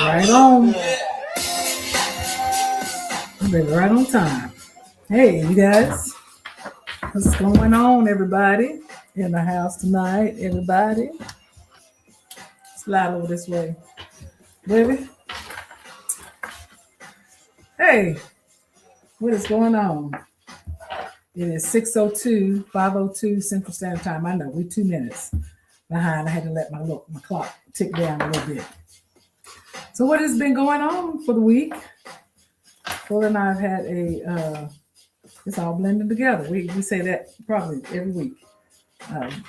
Right on. Baby, right on time. Hey, you guys. What's going on, everybody? In the house tonight, everybody. Slide over this way. Baby. Hey, what is going on? It is 6:02, 5:02 Central Standard Time. I know, we're 2 minutes behind. I had to let my clock tick down a little bit. So what has been going on for the week? Fuller and I have had it's all blended together. We say that probably every week.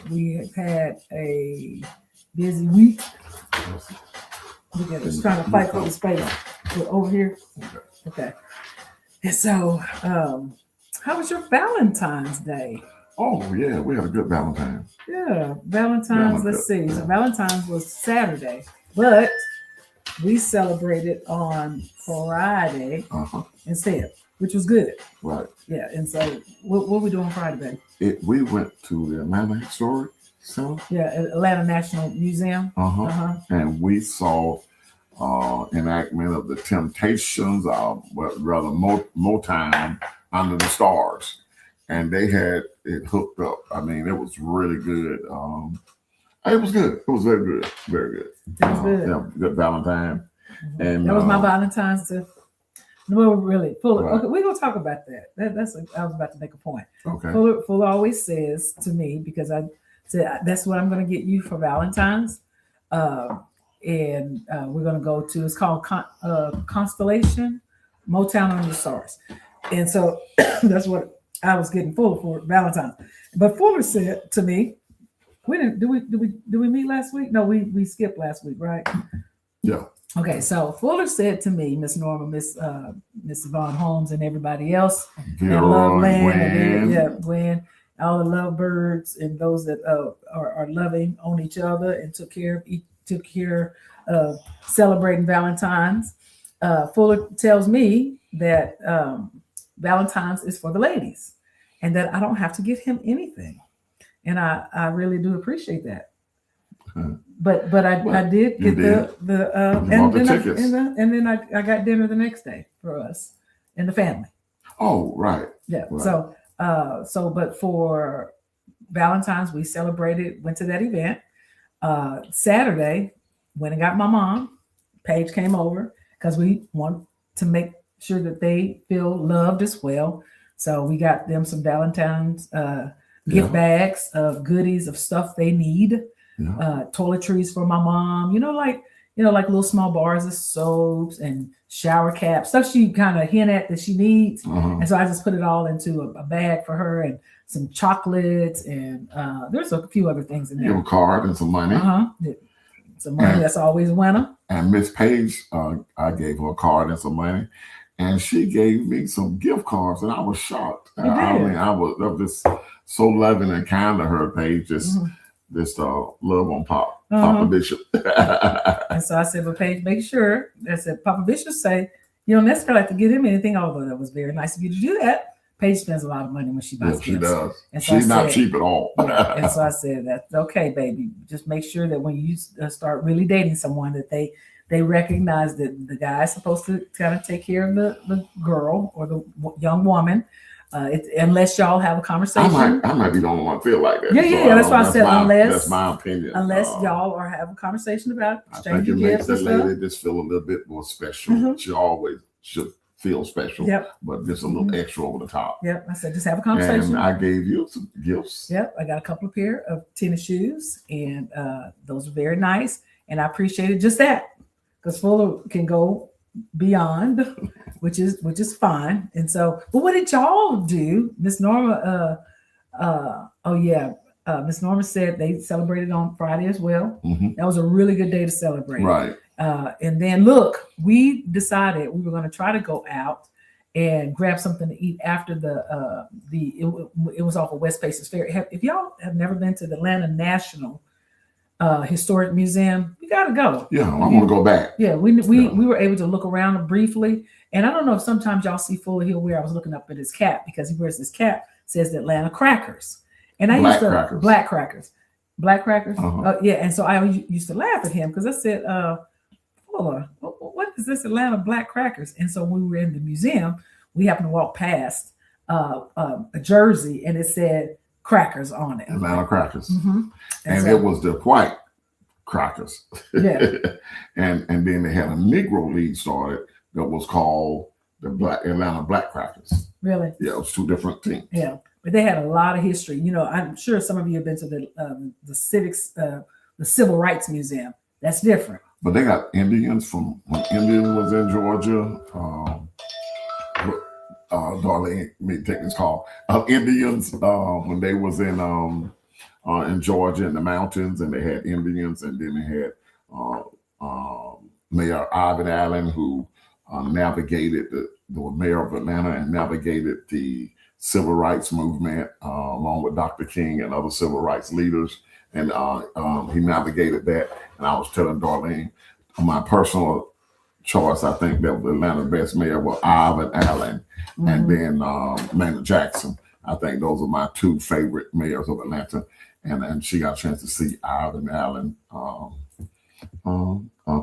We have had a busy week. Look at us trying to fight for the space. Over here? Okay. And so, how was your Valentine's Day? Oh, yeah, we had a good Valentine's. Yeah, Valentine's, let's see. So Valentine's was Saturday, but we celebrated on Friday instead, which was good. Right. Yeah, and so what we doing on Friday, baby? We went to the Atlanta Historic Center. Yeah, Atlanta National Museum. And we saw enactment of the Temptations, rather Motown, Under the Stars. And they had it hooked up. I mean, it was really good. It was good. It was very good. Very good. It was good. Yeah, good Valentine. And that was my Valentine's too. No, really. Fuller. Right. Okay, we're gonna talk about that. I was about to make a point. Okay. Fuller always says to me, because I said that's what I'm gonna get you for Valentine's. And we're gonna go to, it's called Constellation Motown Under the Stars. And so that's what I was getting Fuller for Valentine's. But Fuller said to me, we didn't do we meet last week? No, we skipped last week, right? Yeah. Okay, so Fuller said to me, Miss Norma, Miss Yvonne Holmes, and everybody else, Vera, Gwen, all the lovebirds and those that are loving on each other and took care of celebrating Valentine's. Fuller tells me that Valentine's is for the ladies, and that I don't have to get him anything, and I really do appreciate that. But I did get the tickets. And then I got dinner the next day for us and the family. Oh, right. Yeah. Right. So but for Valentine's, we celebrated, went to that event. Saturday, went and got my mom. Paige came over because we want to make sure that they feel loved as well. So we got them some Valentine's gift bags of goodies of stuff they need. Yeah. Toiletries for my mom, like little small bars of soaps and shower caps, stuff she kind of hint at that she needs. And so I just put it all into a bag for her, and some chocolates, and there's a few other things in there. Your card and some money. Some money, that's always a winner. And Miss Page, I gave her a card and some money, and she gave me some gift cards, and I was shocked. I mean, I was just so loving and kind to her, Paige. This love on Papa Bishop. And so I said, well, Paige, make sure. I said, Papa Bishop say, you don't necessarily have to give him anything, although that was very nice of you to do that. Paige spends a lot of money when she buys gifts. She does. And so she's not cheap at all. And so I said, that's okay, baby. Just make sure that when you start really dating someone, that they recognize that the guy is supposed to kind of take care of the girl or the young woman. Unless y'all have a conversation. I might be the only one feel like that. Yeah. That's why I said that's my opinion. Unless y'all are having a conversation about exchanging gifts. I think it makes that lady just feel a little bit more special. She always should feel special. Yep. But just a little extra over the top. Yep. I said just have a conversation. And I gave you some gifts. Yep. I got a couple of pair of tennis shoes, and those are very nice. And I appreciated just that, because Fuller can go beyond, which is fine. And so, but what did y'all do? Miss Norma, Miss Norma said they celebrated on Friday as well. That was a really good day to celebrate. Right. And then look, we decided we were going to try to go out and grab something to eat after it was off of West Paces Fair. If y'all have never been to the Atlanta National Historic Museum, you got to go. Yeah, I want to go back. Yeah, we were able to look around briefly, and I don't know if sometimes y'all see Fuller, he'll wear. I was looking up at his cap, because he wears this cap, says the Atlanta Crackers, and I used to black crackers. And so I used to laugh at him because I said, Fuller, what what is this Atlanta black crackers? And so when we were in the museum, we happened to walk past a jersey, and it said crackers on it. Atlanta crackers. Mm-hmm. And so, it was the white crackers. Yeah. and then they had a Negro league started that was called the Atlanta Black Crackers. Really? Yeah, it was two different teams. Yeah, but they had a lot of history. You know, I'm sure some of you have been to the civics, the Civil Rights Museum. That's different. But they got Indians from when Indian was in Georgia. Darlene, me take this call. Indians when they was in Georgia in the mountains, and they had Indians, and then they had Mayor Ivan Allen, who navigated the mayor of Atlanta and navigated the civil rights movement along with Dr. King and other civil rights leaders. And he navigated that. And I was telling Darlene, my personal choice, I think that the Atlanta best mayor was Ivan Allen, Mm-hmm. and then Maynard Jackson. I think those are my two favorite mayors of Atlanta. And she got a chance to see Ivan Allen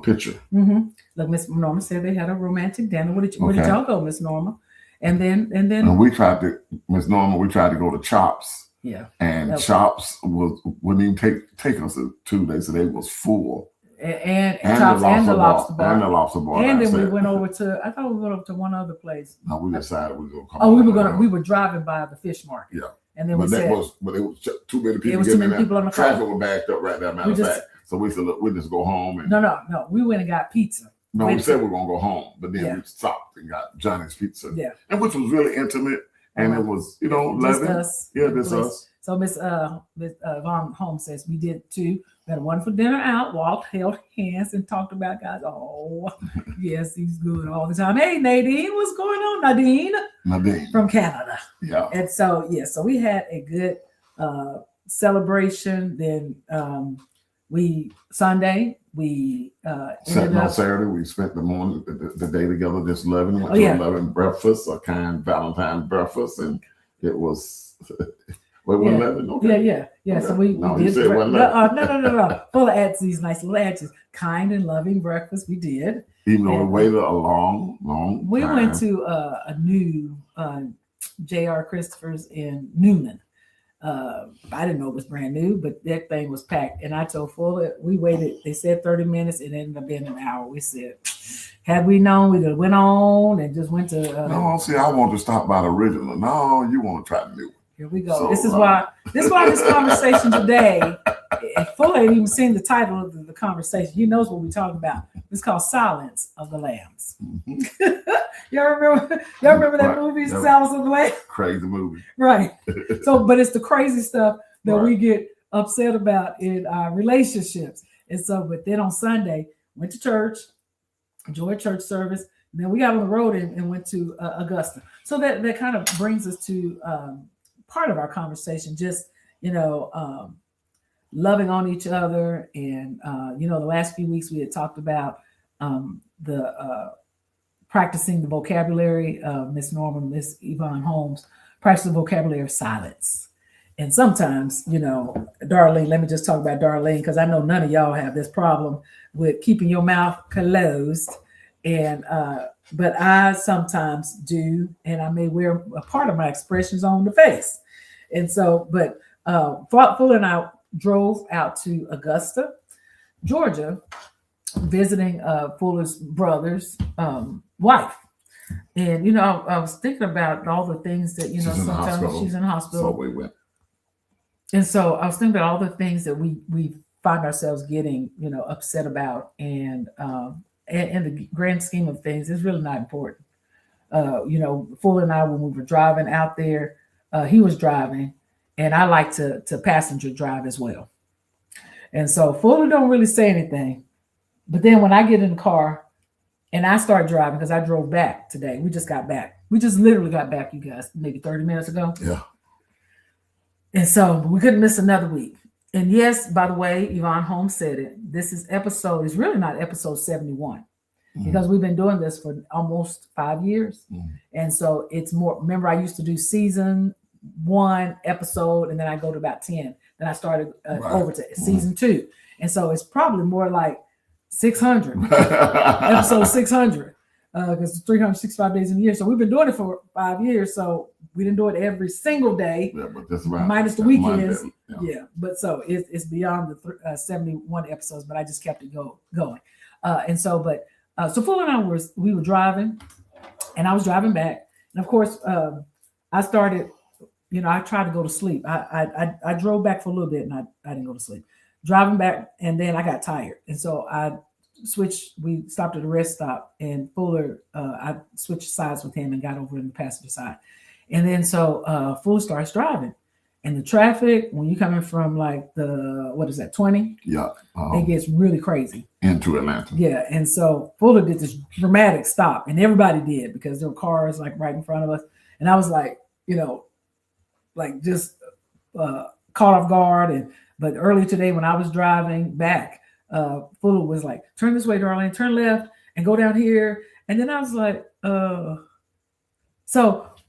picture. Mm-hmm. Look, Miss Norma said they had a romantic dinner. Where did y'all go, Miss Norma? And then we tried to, Miss Norma, we tried to go to Chops. Yeah. And Chops wouldn't even take us to. They said they was full. And Chops and the lobster bar. And the lobster bar. And then we went over to, I thought we went over to one other place. No, we decided we were going to come. We were driving by the fish market. Yeah. And then but it was too many people. It was too many people on the car. Traffic was backed up right there, matter of fact. So we said, look, we'll just go home. And, no. We went and got pizza. No, we said we were going to go home. But then we stopped and got Johnny's Pizza. Yeah. And which was really intimate. And it was, just us. Yeah, just us. So Miss Von Holmes says we did too. We had a wonderful dinner out, walked, held hands, and talked about guys. Oh, yes, he's good all the time. Hey, Nadine, what's going on, Nadine from Canada. Yeah. And so so we had a good celebration. Then Saturday we spent the morning, the day together, just loving. Went to a loving breakfast, a kind Valentine's breakfast, and it was. Wait, 11? Okay. Yeah. Okay. So we did. No. Full of ads, these nice little ads. Kind and loving breakfast. We did. Even though we waited a long we time. went to a new J.R. Christopher's in Newman. I didn't know it was brand new, but that thing was packed. And I told Fuller, we waited. They said 30 minutes. It ended up being an hour. We said, had we known, we could have went on and just went to. No, see, I want to stop by the original. No, you want to try the new one. Here we go. So, this is why this conversation today, if Fuller ain't even seen the title of the conversation, he knows what we're talking about. It's called Silence of the Lambs. Mm-hmm. Y'all remember that movie, Silence of the Lambs? Crazy movie. Right. So, but it's the crazy stuff that we get upset about in our relationships. And so, but then on Sunday, went to church, enjoyed church service. And then we got on the road and went to Augusta. So that kind of brings us to part of our conversation, just, loving on each other. And, the last few weeks we had talked about practicing the vocabulary, Miss Norman, Miss Yvonne Holmes, practice the vocabulary of silence. And sometimes, Darlene, let me just talk about Darlene, because I know none of y'all have this problem with keeping your mouth closed. And, but I sometimes do, and I may wear a part of my expressions on the face. And so, but Fuller and I drove out to Augusta, Georgia, visiting Fuller's brother's wife. And, I was thinking about all the things that, sometimes she's in the hospital. So we went. And so I was thinking about all the things that we find ourselves getting, upset about. And in the grand scheme of things, it's really not important. Fuller and I, when we were driving out there, he was driving, and I like to passenger drive as well. And so Fuller don't really say anything. But then when I get in the car and I start driving, because I drove back today, we just got back. We just literally got back, you guys, maybe 30 minutes ago. Yeah. And so we couldn't miss another week. And yes, by the way, Yvonne Holmes said it. This is really not episode 71, because we've been doing this for almost 5 years. And so it's more, remember I used to do season 1 episode, and then I go to about 10. Then I started over to season 2. And so it's probably more like 600, episode 600, because 365 days in a year. So we've been doing it for 5 years. So we didn't do it every single day, but that's right. minus the weekends. Monday, yeah. But so it's beyond the 71 episodes, but I just kept it going. So Fuller and I we were driving, and I was driving back, and of course I started. I tried to go to sleep. I drove back for a little bit, and I didn't go to sleep. Driving back, and then I got tired, and so I switched. We stopped at a rest stop, and Fuller, I switched sides with him and got over in the passenger side, and then so Fuller starts driving, and the traffic when you coming from like the 20? Yeah, it gets really crazy into Atlanta. Yeah, and so Fuller did this dramatic stop, and everybody did because there were cars like right in front of us, and I was like, like just caught off guard. But early today when I was driving back, Fuller was like, turn this way, darling, turn left and go down here. And then I was like,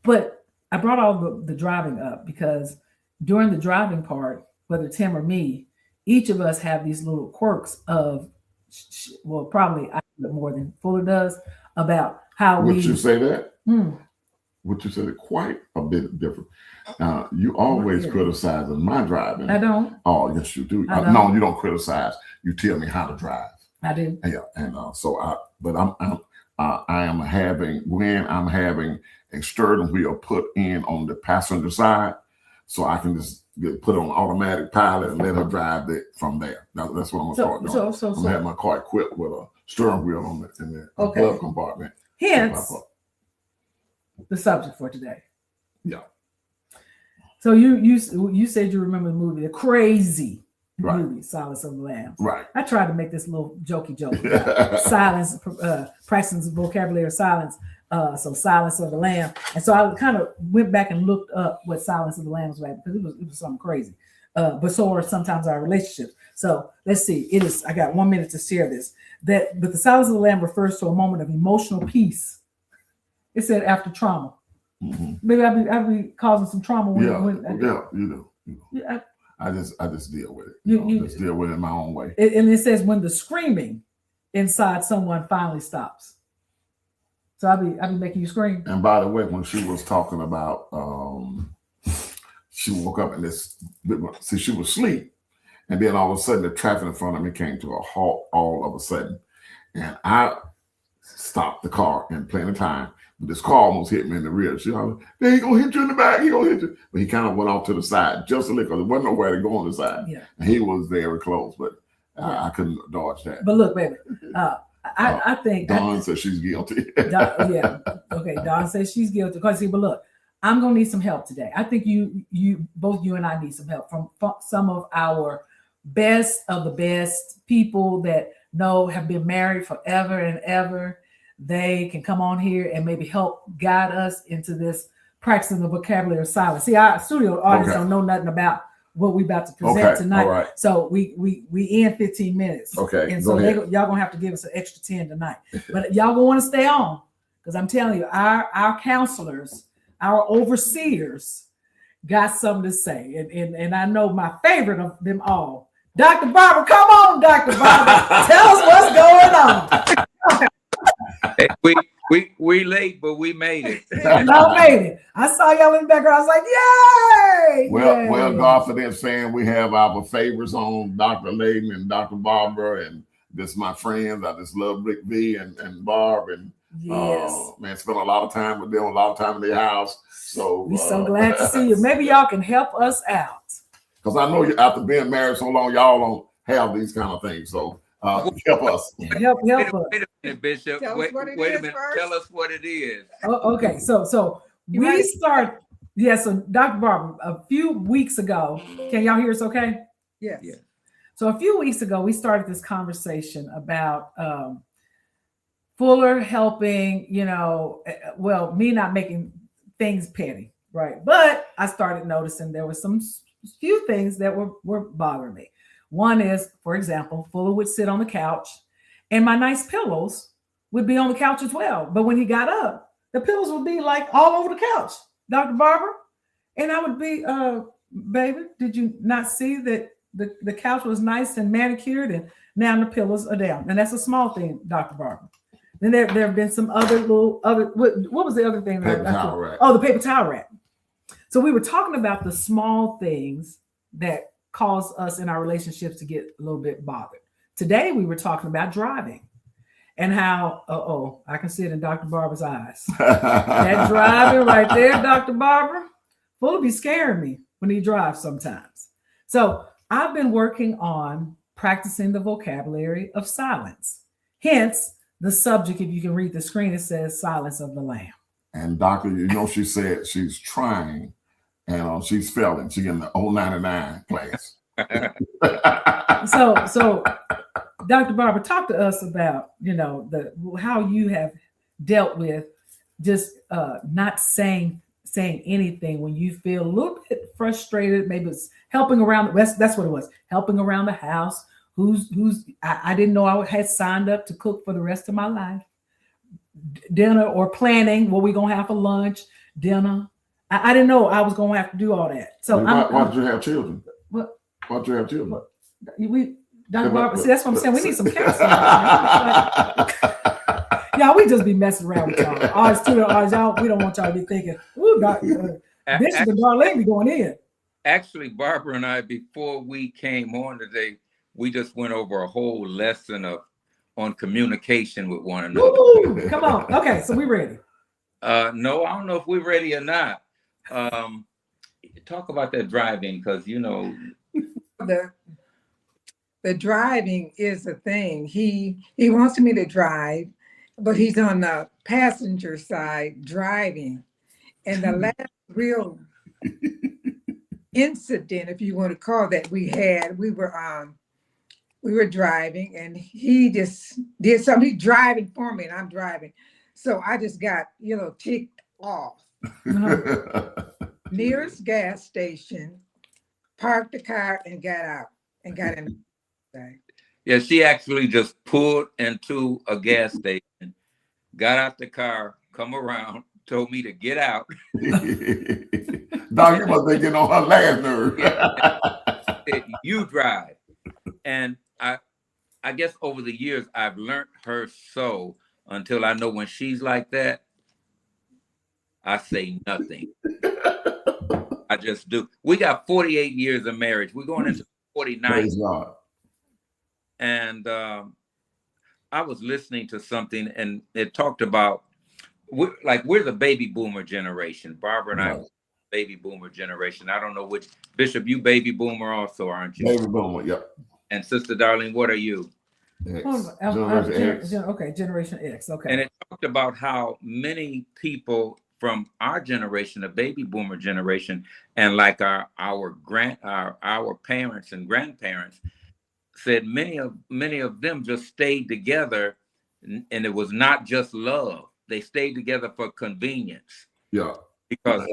but I brought all the driving up because during the driving part, whether Tim or me, each of us have these little quirks of, well, probably I do it more than Fuller does, about how Would you say that? Hmm. Would you say it quite a bit different? You always criticizing my driving. I don't. Oh, yes, you do. No, you don't criticize. You tell me how to drive. I do. Yeah, and I am having a steering wheel put in on the passenger side, so I can just put on automatic pilot and let her drive it from there. Now, that's what I'm gonna start doing. I'm gonna have my car equipped with a steering wheel in the glove compartment. Hence the subject for today. Yeah. So you said you remember the movie, the crazy movie, Silence of the Lambs. Right. I tried to make this little jokey joke about silence, practicing vocabulary of silence. So Silence of the Lamb. And so I kind of went back and looked up what Silence of the Lambs was because it was something crazy. But so are sometimes our relationships. So let's see. I got 1 minute to share this. But the Silence of the Lamb refers to a moment of emotional peace. It said after trauma. Mm-hmm. Maybe I'll be causing some trauma when you do. Yeah, I just deal with it. I just deal with it in my own way. And it says when the screaming inside someone finally stops. So I'll be making you scream. And by the way, when she was talking about she woke up and she was asleep, and then all of a sudden the traffic in front of me came to a halt all of a sudden. And I stopped the car in plenty of time. But this car almost hit me in the rear. She was like, he gonna hit you in the back. He gonna hit you. But he kind of went off to the side just a little because there wasn't nowhere to go on the side. Yeah. And he was very close, but I couldn't dodge that. But look, baby, I think Dawn says she's guilty. Dawn says she's guilty. But look, I'm gonna need some help today. I think both you and I need some help from some of our best of the best people that have been married forever and ever. They can come on here and maybe help guide us into this practicing the vocabulary of silence. See, our studio audience don't know nothing about what we about to present tonight. All right. So we in 15 minutes. Okay. And so y'all gonna have to give us an extra 10 tonight. But y'all gonna want to stay on because I'm telling you, our counselors, our overseers got something to say. And I know my favorite of them all, Dr. Barbara. Come on, Dr. Barbara. Tell us what's going on. We late, but we made it. Y'all made it. I saw y'all in the background. I was like, yay! Well, GodFidence fan, we have our favorites on Dr. Layden and Dr. Barbara, and this my friends. I just love Rick V and Barb, and spent a lot of time with them, a lot of time in their house. So we're so glad to see you. Maybe y'all can help us out. Because I know after being married so long, y'all don't have these kind of things. So help us. Help us. Wait a minute, Bishop. Wait a minute. First. Tell us what it is. Okay. So we start. Yeah. So Dr. Barbara, a few weeks ago, can y'all hear us okay? Yes. Yeah. So a few weeks ago, we started this conversation about Fuller helping, me not making things petty, right? But I started noticing there were some few things that were bothering me. One is, for example, Fuller would sit on the couch and my nice pillows would be on the couch as well. But when he got up, the pillows would be like all over the couch, Dr. Barbara. And I would be, baby, did you not see that the couch was nice and manicured and Now the pillars are down. And that's a small thing, Dr. Barber. Then there have been some other what was the other thing? Paper towel rack. Oh, the paper towel rack. So we were talking about the small things that cause us in our relationships to get a little bit bothered. Today we were talking about driving and how, I can see it in Dr. Barber's eyes. That driving right there, Dr. Barber, will be scaring me when he drives sometimes. So I've been working on practicing the vocabulary of silence. Hence, the subject, if you can read the screen, it says silence of the lamb. And Doctor, she said she's trying and she's failing. She's in the 099 class. So Dr. Barber, talk to us about, how you have dealt with just not saying anything when you feel a little bit frustrated. Maybe it's helping around. That's what it was. Helping around the house. I didn't know I had signed up to cook for the rest of my life. Dinner or planning what we're going to have for lunch, dinner. I didn't know I was going to have to do all that. So why did you have children? What? Why did you have children? Dr. Barber, see, that's what I'm saying. We need some counseling. Y'all, we just be messing around with y'all. Ours too, y'all. We don't want y'all to be thinking, ooh, Bishop and Darlene be going in. Actually, Barbara and I, before we came on today, we just went over a whole lesson on communication with one another. Woo, come on. Okay, so we ready. No, I don't know if we're ready or not. Talk about that driving, because the driving is a thing. He wants me to drive, but he's on the passenger side driving. And the last real incident, if you want to call that, we were driving and he just did something. He's driving for me and I'm driving. So I just got, ticked off. Nearest gas station, parked the car and got out and got in. Yeah, she actually just pulled into a gas station, got out the car, come around, told me to get out. Doc, you must be getting on her last nerve. You drive. And I guess over the years, I've learned her so until I know when she's like that, I say nothing. I just do. We got 48 years of marriage. We're going into 49. Praise God. And I was listening to something and it talked about, we're the baby boomer generation. Barbara and I, baby boomer generation. I don't know which, Bishop, you baby boomer also, aren't you? Baby boomer, yep. And Sister Darlene, what are you? Generation X. Okay. And it talked about how many people from our generation, the baby boomer generation, and like our parents and grandparents, said many of them just stayed together, and it was not just love. They stayed together for convenience. Yeah. Because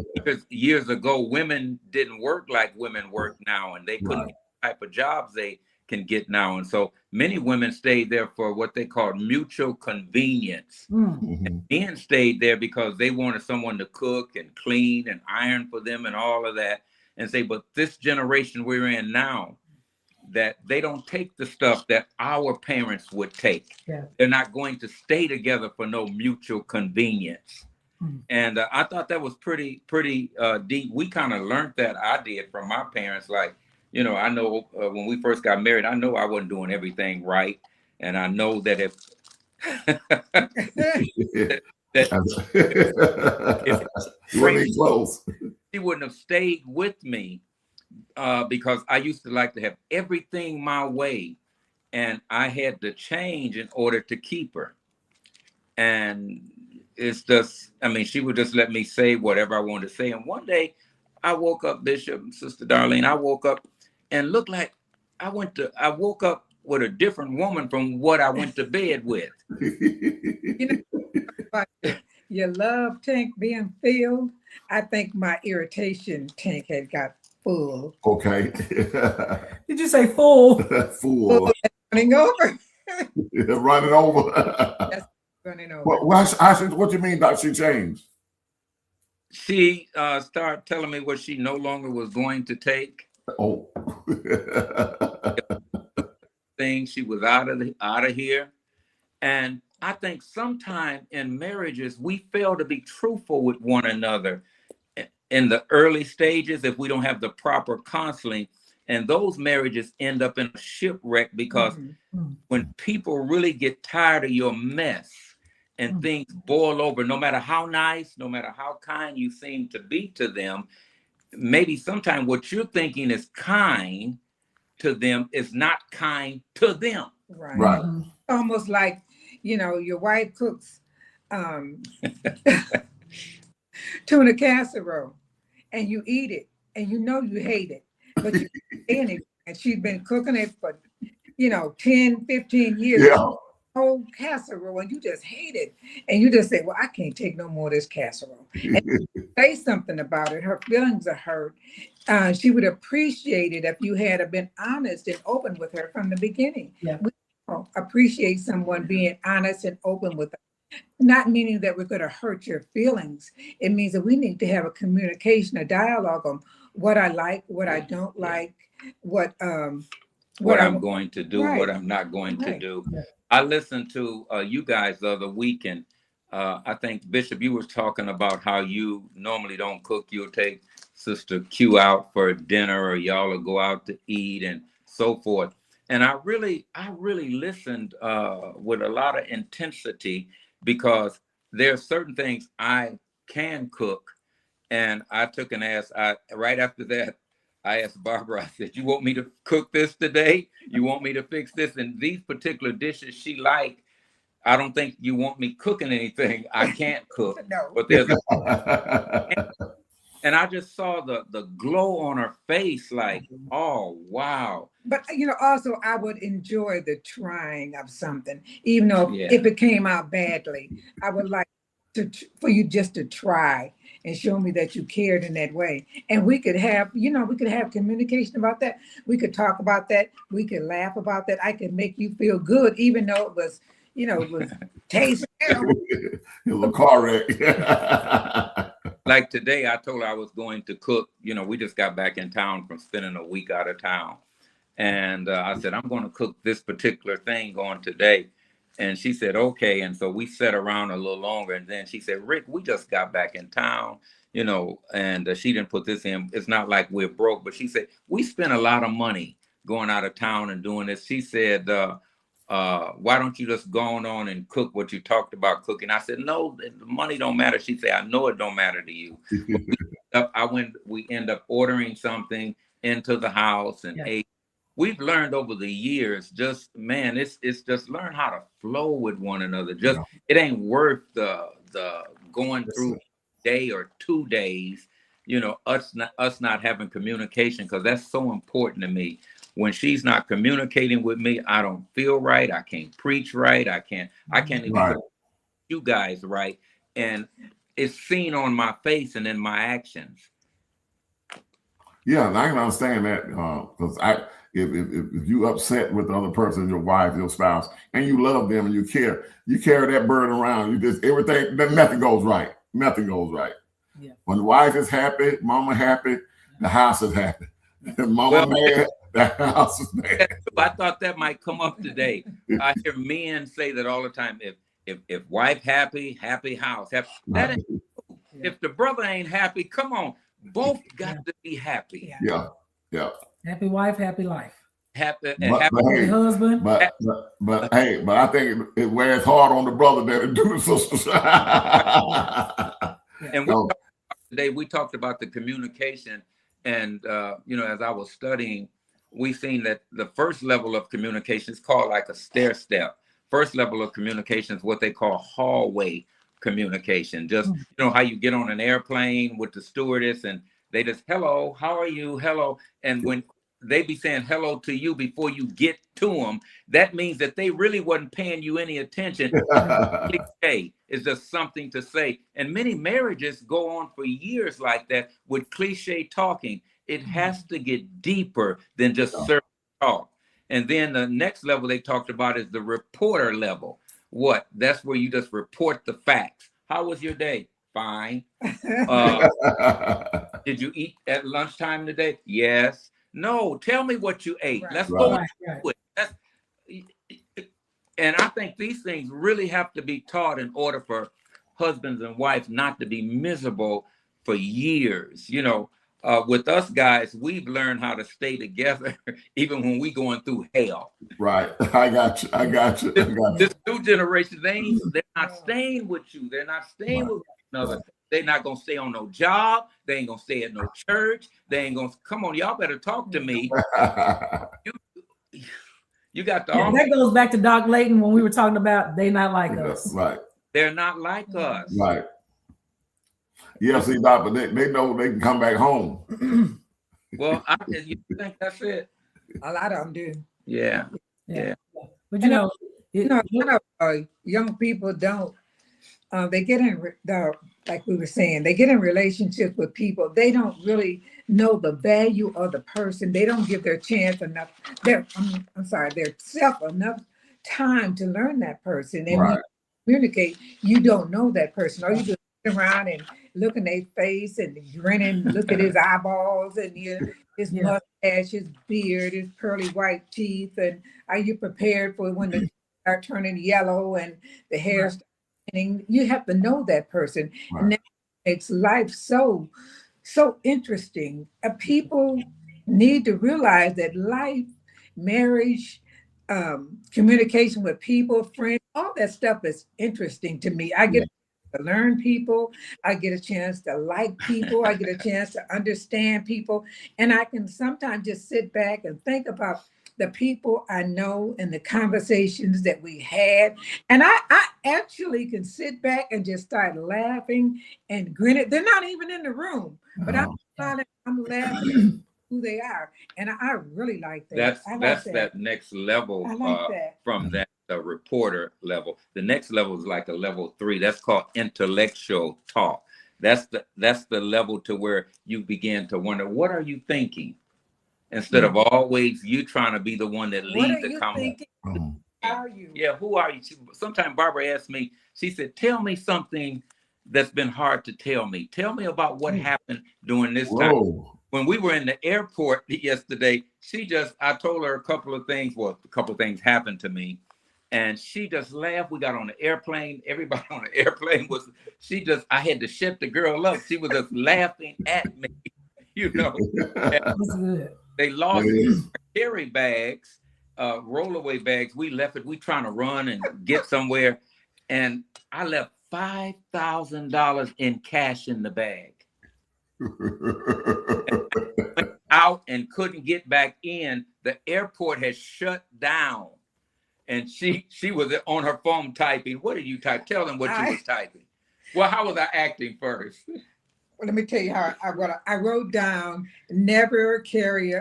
years ago, women didn't work like women work now, and they couldn't get the type of jobs they can get now. And so many women stayed there for what they called mutual convenience. Mm-hmm. And men stayed there because they wanted someone to cook and clean and iron for them and all of that. And say, but this generation we're in now, that they don't take the stuff that our parents would take. Yeah. They're not going to stay together for no mutual convenience. Mm-hmm. And I thought that was pretty deep. We kind of learned that. I did from my parents. Like, I know when we first got married, I know I wasn't doing everything right. And I know that if she wouldn't have stayed with me, because I used to like to have everything my way, and I had to change in order to keep her. And it's just, she would just let me say whatever I wanted to say. And one day I woke up, Bishop, Sister Darlene, I woke up and looked like I woke up with a different woman from what I went to bed with. Your love tank being filled, I think my irritation tank had got full. Okay. Did you say full? Full. Running over. Running over. Yes, running over. What do you mean that she changed? She started telling me what she no longer was going to take. Oh. thing. She was out of here. And I think sometimes in marriages, we fail to be truthful with one another in the early stages if we don't have the proper counseling. And those marriages end up in a shipwreck because when people really get tired of your mess and things boil over, no matter how nice, no matter how kind you seem to be to them, maybe sometimes what you're thinking is kind to them is not kind to them. Right. Almost like, your wife cooks tuna casserole and you eat it and you hate it, but you eat it, and she's been cooking it for 10, 15 years. Yeah. Whole casserole, and you just hate it, and you just say, well, I can't take no more of this casserole, and say something about it. Her feelings are hurt. She would appreciate it if you had been honest and open with her from the beginning. Yeah. We appreciate someone being honest and open with us, not meaning that we're going to hurt your feelings. It means that we need to have a communication, a dialogue on what I like, what I don't like, what I'm going to do, what I'm not going to do. I listened to you guys the other week, and I think, Bishop, you was talking about how you normally don't cook. You'll take Sister Q out for dinner, or y'all will go out to eat and so forth. And I really listened with a lot of intensity, because there are certain things I can cook. And I took and asked, right after that, I asked Barbara, I said, you want me to cook this today? You want me to fix this? And these particular dishes she liked, I don't think you want me cooking anything. I can't cook. No. But there's and I just saw the glow on her face, like, oh, wow. But, also I would enjoy the trying of something, even though if it came out badly. I would like for you just to try and show me that you cared in that way. And we could have, communication about that. We could talk about that. We could laugh about that. I could make you feel good, even though it was, it was taste terrible. It was a car wreck. Like today, I told her I was going to cook. We just got back in town from spending a week out of town. And I said, I'm going to cook this particular thing on today. And she said, okay. And so we sat around a little longer. And then she said, Rick, we just got back in town, and she didn't put this in. It's not like we're broke. But she said, we spent a lot of money going out of town and doing this. She said, why don't you just go on and cook what you talked about cooking? I said, no, the money don't matter. She said, I know it don't matter to you. We end up ordering something into the house and ate. We've learned over the years, it's just learn how to flow with one another. It ain't worth the going through a day or 2 days, us not having communication, because that's so important to me. When she's not communicating with me, I don't feel right. I can't preach right. I can't even put you guys right. And it's seen on my face and in my actions. Yeah, and I can understand that, because if you upset with the other person, your wife, your spouse, and you love them and you carry that burden around. You just nothing goes right. Nothing goes right. Yeah. When the wife is happy, mama happy, the house is happy. Mama mad, the house is mad. I thought that might come up today. I hear men say that all the time. If wife happy, happy house. That ain't, if the brother ain't happy, come on. Both got to be happy. Yeah. Happy wife, happy life. Happy husband. But I think it wears hard on the brother than it do the sisters. And today we talked about the communication, and as I was studying, we seen that the first level of communication is called like a stair step. First level of communication is what they call hallway communication. Just how you get on an airplane with the stewardess and they just, hello, how are you? Hello. And when they be saying hello to you before you get to them, that means that they really wasn't paying you any attention. It's just something to say. And many marriages go on for years like that with cliche talking. It has to get deeper than just surface talk. And then the next level they talked about is the reporter level. That's where you just report the facts. How was your day? Fine. Did you eat at lunchtime today? Yes. No, tell me what you ate. Let's go into it. And I think these things really have to be taught in order for husbands and wives not to be miserable for years. You know, with us guys, we've learned how to stay together even when we going through hell. Right. I got you. I got you. I got you. This new generation, they're not staying with you. They're not staying with one another. Right. They're not gonna stay on no job. They ain't gonna stay at no church. They ain't gonna come on. Y'all better talk to me. You got the that goes back to Doc Layton when we were talking about they not like Yeah, us. right. They're not like us. Right. Yeah, see, Doc, but they know they can come back home. Well, you think that's it? A lot of them do. Yeah. But you know, You know, a lot of young people don't. They get in like we were saying, they get in relationships with people. They don't really know the value of the person. They don't give their chance enough. Their self enough time to learn that person. And when you communicate, you don't know that person. All you do is sit around and look in their face and grinning, look at his eyeballs and his mustache, his beard, his pearly white teeth. And are you prepared for when the teeth start turning yellow and the hair starts? You have to know that person, and that makes life so interesting. People need to realize that life, marriage, communication with people, friends, all that stuff is interesting to me. I get to learn people. I get a chance to like people. I get a chance to understand people, and I can sometimes just sit back and think about the people I know and the conversations that we had. And I actually can sit back and just start laughing and grinning. They're not even in the room, but I'm laughing at who they are. And I really like that. That's that next level from that reporter level. The next level is like a level 3. That's called intellectual talk. That's the level to where you begin to wonder, what are you thinking? Instead of always you trying to be the one that leads the conversation. Who are you? Yeah, who are you? Sometimes Barbara asked me, she said, tell me something that's been hard to tell me. Tell me about what happened during this time. When we were in the airport yesterday, I told her a couple of things. Well, a couple of things happened to me. And she just laughed. We got on the airplane. Everybody on the airplane I had to shut the girl up. She was just laughing at me, you know. That's good. They lost their carry bags, rollaway bags. We left it. We trying to run and get somewhere. And I left $5,000 in cash in the bag. Went out and couldn't get back in. The airport had shut down. And she was on her phone typing. What did you type? Tell them what you was typing. Well, how was I acting first? Well, let me tell you how I wrote down, never carry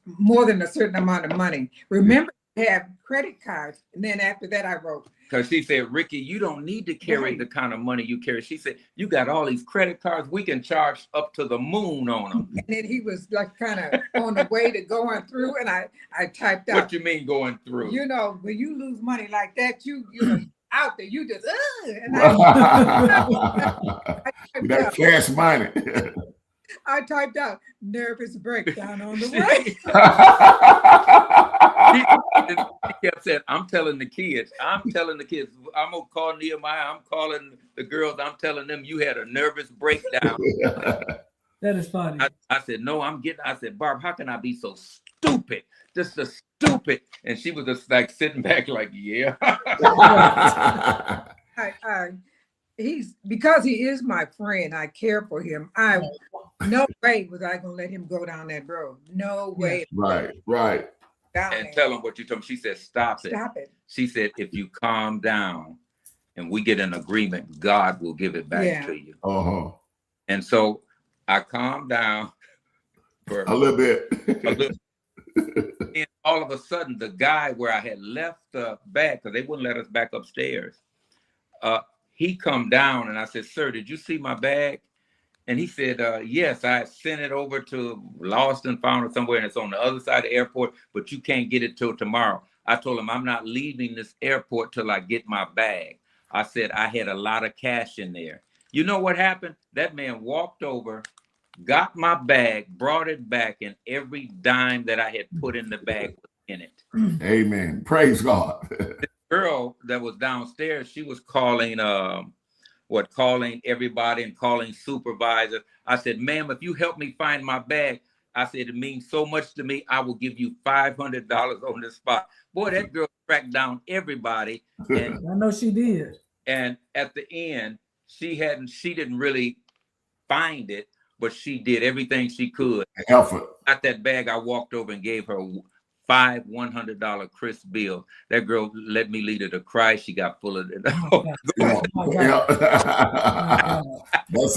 more than a certain amount of money. Remember to have credit cards. And then after that, I wrote. Because she said, Ricky, you don't need to carry the kind of money you carry. She said, you got all these credit cards. We can charge up to the moon on them. And then he was like kind of on the way to going through. And I typed out. What you mean going through? You know, when you lose money like that, you know, out there, you just, and that cash money. I typed out nervous breakdown on the way. He kept saying, I'm telling the kids, I'm gonna call Nehemiah, I'm calling the girls, I'm telling them you had a nervous breakdown. That is funny. I said, no, I said, Barb, how can I be so stupid? Just a stupid. And she was just like sitting back like, yeah. Because he is my friend, I care for him. No way was I gonna let him go down that road. No way. Right. And tell him what you told me. She said, stop it. She said, if you calm down and we get an agreement, God will give it back to you. And so I calmed down for a little bit. And all of a sudden, the guy where I had left the bag, because they wouldn't let us back upstairs, he come down and I said, sir, did you see my bag? And he said, yes, I sent it over to Lost and Found or somewhere, and it's on the other side of the airport, but you can't get it till tomorrow. I told him, I'm not leaving this airport till I get my bag. I said, I had a lot of cash in there. You know what happened? That man walked over, got my bag, brought it back, and every dime that I had put in the bag was in it. Amen. Praise God. girl that was downstairs, she was calling calling everybody and calling supervisors. I said, ma'am, if you help me find my bag, I said, it means so much to me. I will give you $500 on the spot. Boy, that girl tracked down everybody. And I know she did. And at the end, she didn't really find it, but she did everything she could. Effort. Got that bag, I walked over and gave her 5 $100 crisp bills. That girl let me lead her to cry. She got full of it. That's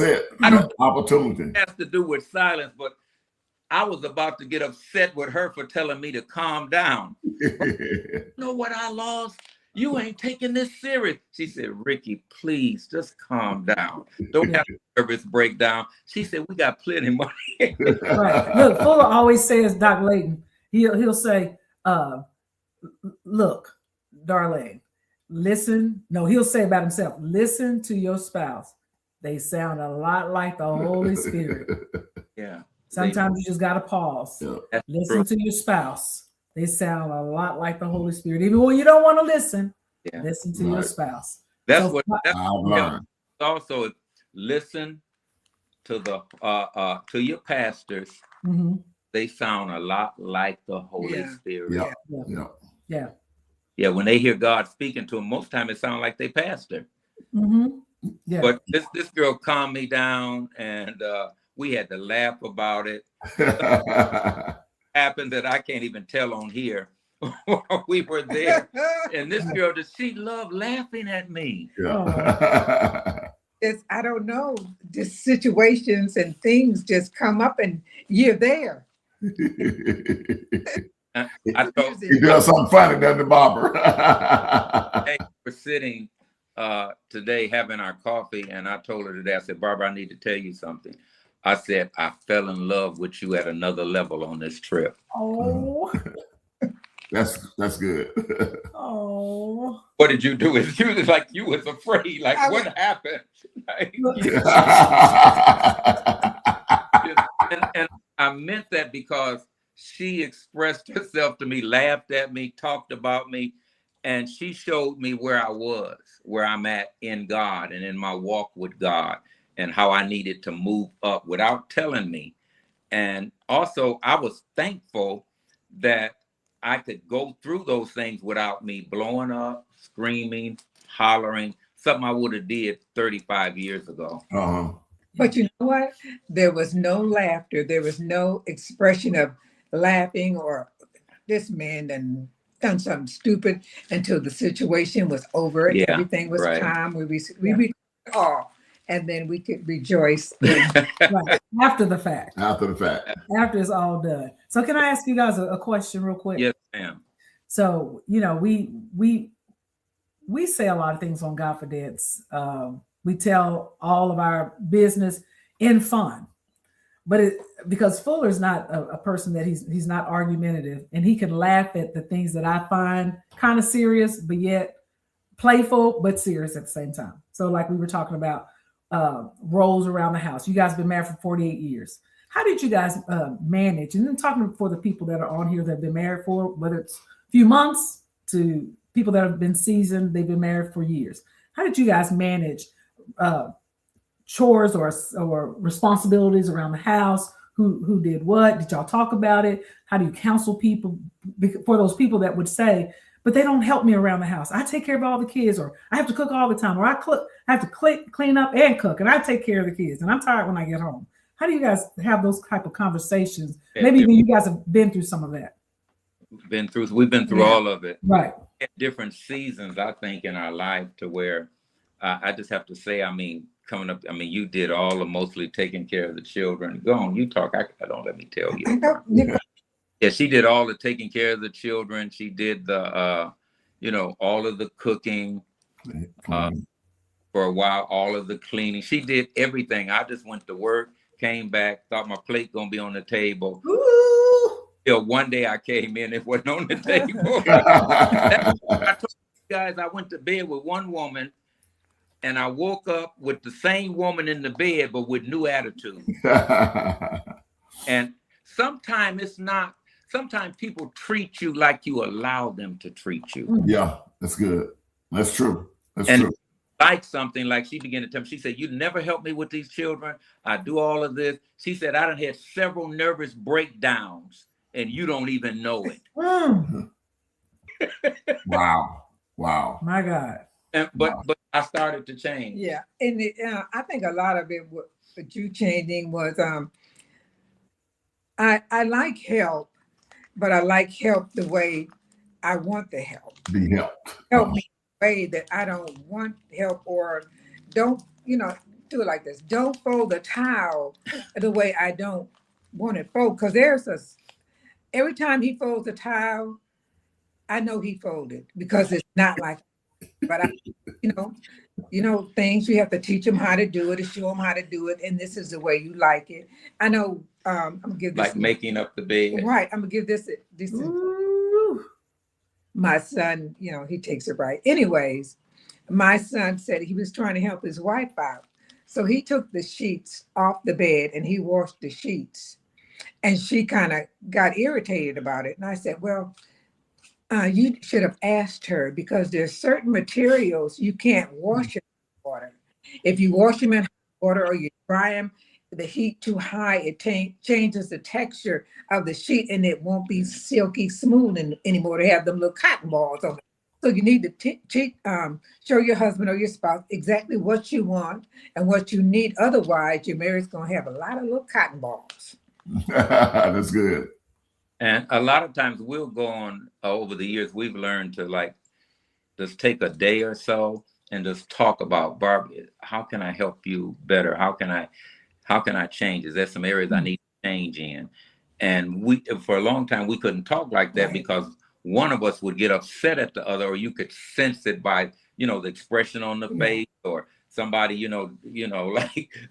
it. I don't Opportunity. It has to do with silence, but I was about to get upset with her for telling me to calm down. You know what I lost? You ain't taking this serious. She said, Ricky, please just calm down. Don't have a nervous breakdown. She said, we got plenty of money. Right. Look, Fuller always says, Doc Layton, he'll say, look, Darlene, listen. No, he'll say about himself, listen to your spouse. They sound a lot like the Holy Spirit. Yeah. Sometimes you just got to pause. Yeah. Listen to your spouse. They sound a lot like the Holy Spirit. Even when you don't want to listen, listen to your spouse. That's so, what I've learned. Also, listen to to your pastors. Mm-hmm. They sound a lot like the Holy Spirit. Yeah. When they hear God speaking to them, most time it sounds like they pastor. Mm-hmm. Yeah. But this girl calmed me down, and we had to laugh about it. Happened that I can't even tell on here. We were there, and this girl, she loved laughing at me. Yeah. I don't know, just situations and things just come up, and you're there. I thought you doing something funny, doesn't it, Barbara? Hey, we're sitting today having our coffee, and I told her today, I said, Barbara, I need to tell you something. I said, I fell in love with you at another level on this trip. Oh. That's good. Oh. What did you do? It was like you was afraid. Like, what happened? And I meant that because she expressed herself to me, laughed at me, talked about me, and she showed me where I was, where I'm at in God and in my walk with God, and how I needed to move up without telling me. And also, I was thankful that I could go through those things without me blowing up, screaming, hollering, something I would have did 35 years ago. Uh-huh. But you know what? There was no laughter. There was no expression of laughing or this man done something stupid until the situation was over and everything was calm. We all, and then we could rejoice after the fact. After it's all done. So can I ask you guys a question real quick? Yes, ma'am. So, you know, we say a lot of things on GodFidence. We tell all of our business in fun, but because Fuller's not a person that he's not argumentative, and he can laugh at the things that I find kind of serious, but yet playful, but serious at the same time. So like we were talking about roles around the house. You guys have been married for 48 years. How did you guys manage? And then talking for the people that are on here that have been married for, whether it's a few months to people that have been seasoned, they've been married for years. How did you guys manage chores or responsibilities around the house? Who did what? Did y'all talk about it? How do you counsel people for those people that would say, but they don't help me around the house? I take care of all the kids, or I have to cook all the time, or I have to clean up and cook, and I take care of the kids, and I'm tired when I get home. How do you guys have those type of conversations? Maybe you guys have been through some of that. We've been through all of it. Right. At different seasons, I think, in our life, to where I just have to say, I mean, coming up, I mean, you did all of mostly taking care of the children. Go on, you talk. I don't let me tell you. Yeah, she did all the taking care of the children. She did the, all of the cooking. For a while, all of the cleaning. She did everything. I just went to work, came back, thought my plate gonna be on the table. Till one day I came in, it wasn't on the table. I told you guys, I went to bed with one woman, and I woke up with the same woman in the bed, but with new attitude. And sometimes sometimes people treat you like you allow them to treat you. Yeah, that's good. That's true. That's And true. like something like she began to tell me, she said, you never help me with these children. I do all of this. She said, I done had several nervous breakdowns and you don't even know it. Wow. Wow. My God. And, but I started to change. Yeah. And I think a lot of it, what you changing was, I like help, but I like help the way I want the help. Be helped. Help me in a way that I don't want help, or don't, do it like this. Don't fold the towel the way I don't want it folded. Because every time he folds the towel, I know he folded because it's not like, but things you have to teach them how to do it and show them how to do it. And this is the way you like it. I know, I'm gonna give this. Like making up the bed. Right. I'm gonna give this. My son, he takes it right. Anyways, my son said he was trying to help his wife out. So he took the sheets off the bed and he washed the sheets. And she kind of got irritated about it. And I said, well, you should have asked her, because there's certain materials you can't wash in water. If you wash them in hot water or you dry them, the heat too high, it changes the texture of the sheet and it won't be silky smooth anymore. They have them little cotton balls on it. So you need to show your husband or your spouse exactly what you want and what you need. Otherwise, your marriage is going to have a lot of little cotton balls. That's good. And a lot of times we'll go on over the years, we've learned to just take a day or so and just talk about, Barbie, how can I help you better? How can I change? Is there some areas I need to change in? And for a long time, we couldn't talk like that, right, because one of us would get upset at the other, or you could sense it by, the expression on the face, or somebody,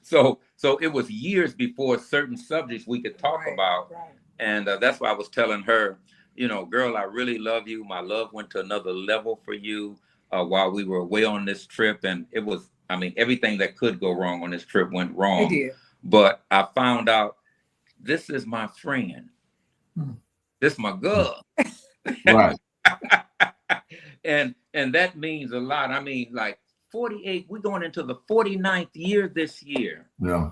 so it was years before certain subjects we could talk about. Right. And that's why I was telling her, girl, I really love you. My love went to another level for you while we were away on this trip. And it was, everything that could go wrong on this trip went wrong. It did. But I found out this is my friend. This is my girl. Right. and that means a lot. 48, we're going into the 49th year this year. Yeah.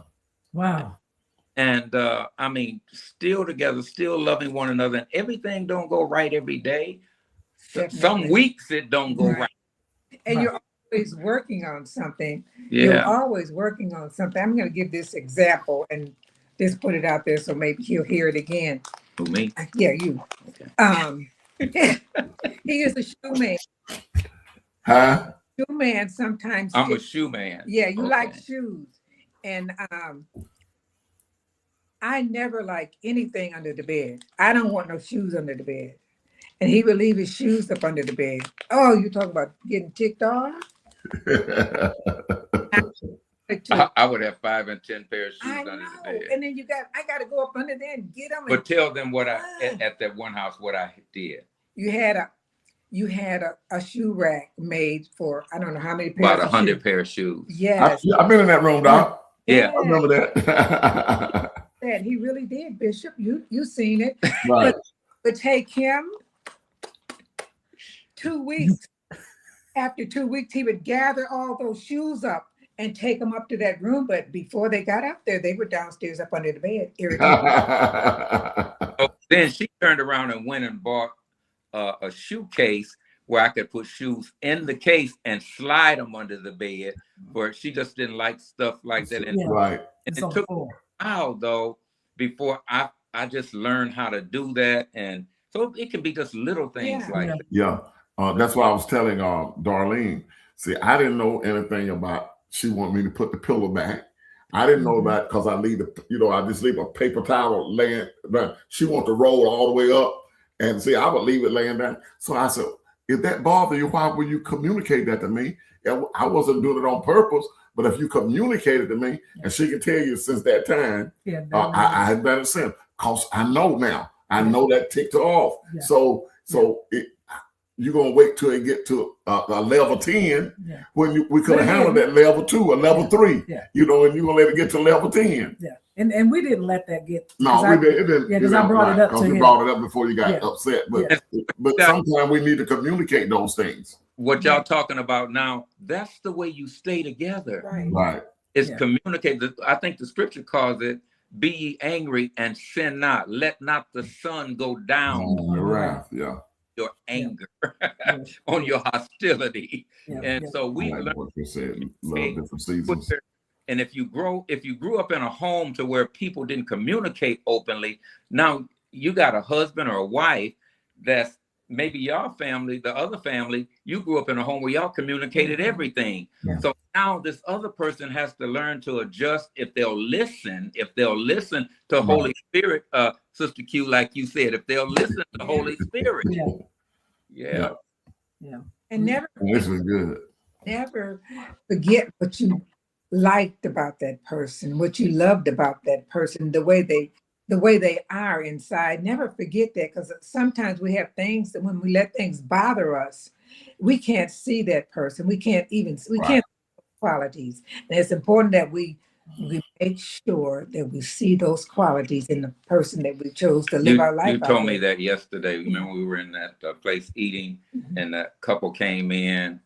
Wow. And still together, still loving one another. And everything don't go right every day. Some weeks it don't go right. And you're always working on something. Yeah. You're always working on something. I'm going to give this example and just put it out there so maybe he'll hear it again. Who, me? Yeah, you. Okay. He is a shoe man. Huh? Shoe man sometimes. I'm a shoe man. Yeah, you like shoes. And I never like anything under the bed. I don't want no shoes under the bed. And he would leave his shoes up under the bed. Oh, you talk about getting ticked off? I would have 5 and 10 pairs of shoes under the bed. And then I got to go up under there and get them. But tell them what at that one house, what I did. You had a shoe rack made for, I don't know how many pairs. About 100 pair of shoes. Yes. I've been in that room, Doc. Yeah. I remember that. He really did, Bishop. You seen it. Right. But take him 2 weeks. After 2 weeks, he would gather all those shoes up and take them up to that room. But before they got up there, they were downstairs up under the bed. So then she turned around and went and bought a shoe case where I could put shoes in the case and slide them under the bed, where she just didn't like stuff like that. And, right. And it took a while, though, before I just learned how to do that. And so it can be just little things like that. Yeah. That's why I was telling Darlene, see, I didn't know anything about, she wanted me to put the pillow back. I didn't know about, because I just leave a paper towel laying, but she wanted to roll all the way up. And see, I would leave it laying down. So I said, if that bothers you, why would you communicate that to me? I wasn't doing it on purpose, but if you communicated to me, and she can tell you since that time, I had done it since, because I know now. I know that ticked her off. Yeah. So you're gonna wait till it get to a level 10 Yeah. when we could have handled that level 2 or level 3. Yeah. You know, and you're gonna let it get to level 10. Yeah. And we didn't let that get. No, we didn't. Yeah, because I brought it up to you him. brought it up before you got upset. But Yeah. sometimes we need to communicate those things. What y'all talking about now, that's the way you stay together. Right. It's communicate. I think the scripture calls it, be ye angry and sin not. Let not the sun go down On the wrath, your anger, on your hostility. And so we like learn what you said, love different seasons. And if you grew up in a home to where people didn't communicate openly, now you got a husband or a wife that's maybe your family, the other family, you grew up in a home where y'all communicated everything. Yeah. So now this other person has to learn to adjust if they'll listen to Holy Spirit, Sister Q, like you said, if they'll listen to Holy Spirit. Yeah. And This is good. never forget what you liked about that person, what you loved about that person, the way they are inside. Never forget that, because sometimes we have things that when we let things bother us, we can't see that person. We can't can't see qualities. And it's important that we make sure that we see those qualities in the person that we chose to live our life. You told me that yesterday. Remember, we were in that place eating, and that couple came in,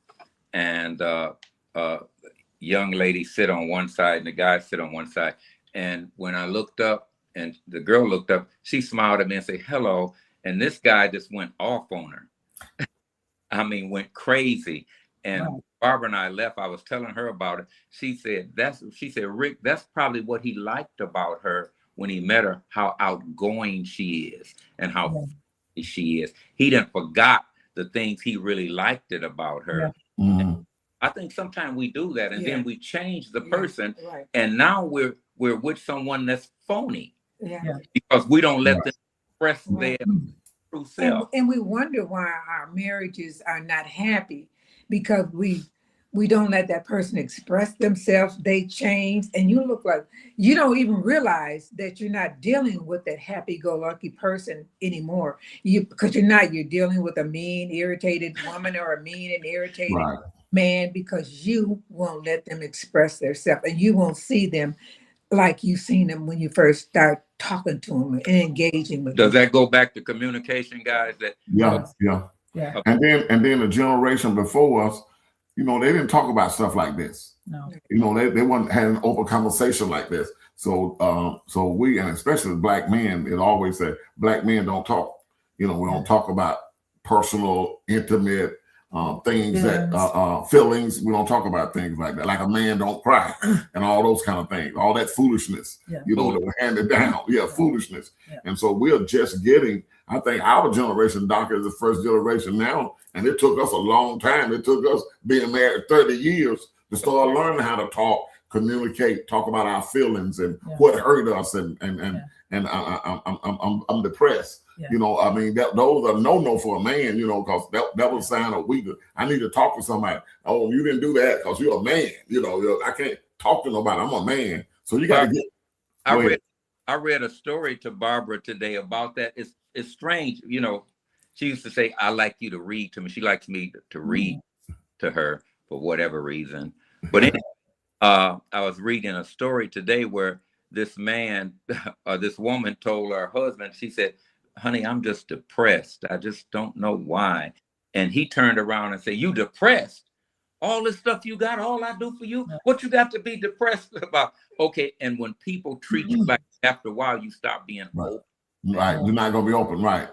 and young lady sit on one side and the guy sit on one side. And when I looked up and the girl looked up, she smiled at me and said, hello. And this guy just went off on her. I mean, went crazy. And Barbara and I left. I was telling her about it. She said, Rick, that's probably what he liked about her when he met her, how outgoing she is and how funny she is. He didn't forgot the things he really liked it about her. I think sometimes we do that, and then we change the person, and now we're with someone that's phony, because we don't let them express their true self. And we wonder why our marriages are not happy, because we don't let that person express themselves. They change, and you look like you don't even realize that you're not dealing with that happy-go-lucky person anymore. You're dealing with a mean, irritated woman or a mean and irritated man, because you won't let them express themselves, and you won't see them like you seen them when you first start talking to them and engaging with them. Does that go back to communication, guys? And then the generation before us, you know, they didn't talk about stuff like this. No. You know, they weren't having an open conversation like this. So we, and especially black men, it always said black men don't talk. You know, we don't talk about personal, intimate things feelings. We don't talk about things like that. Like a man don't cry and all those kind of things, all that foolishness, you know, that were handed down. Foolishness. And so we're just getting, I think our generation, Doc, is the first generation now. And it took us a long time. It took us being married 30 years to start learning how to talk, communicate, talk about our feelings and what hurt us. And I'm depressed. You know, I mean, those are no for a man, you know, because that was a sign of weakness. I need to talk to somebody. Oh, you didn't do that because you're a man. You know, I can't talk to nobody. I'm a man. So you got to get. I read a story to Barbara today about that. It's strange. You know, she used to say, I like you to read to me. She likes me to read to her for whatever reason. But anyway, I was reading a story today where this man or this woman told her husband, she said, honey, I'm just depressed. I just don't know why. And he turned around and said, you depressed? All this stuff you got, all I do for you? What you got to be depressed about? Okay, and when people treat you like, after a while, you stop being open. Right, you're not going to be open. Right.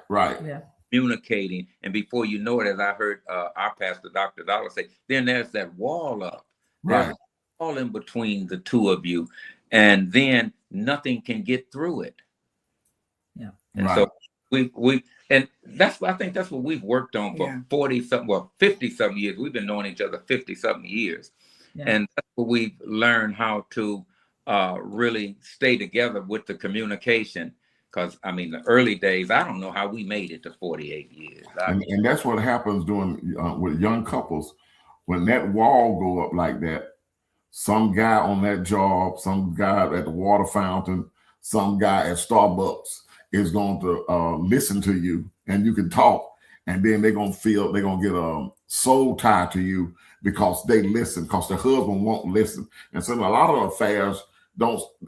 Communicating. And before you know it, as I heard our pastor, Dr. Dollar, say, then there's that wall up. There's a wall in between the two of you. And then nothing can get through it. And so and I think that's what we've worked on for 50-something years. We've been knowing each other 50-something years. And that's what we've learned how to really stay together with the communication. Because, I mean, the early days, I don't know how we made it to 48 years. And that's what happens with young couples. When that wall go up like that, some guy on that job, some guy at the water fountain, some guy at Starbucks is going to listen to you, and you can talk, and then they're gonna get a soul tie to you because they listen, because the husband won't listen. And so a lot of affairs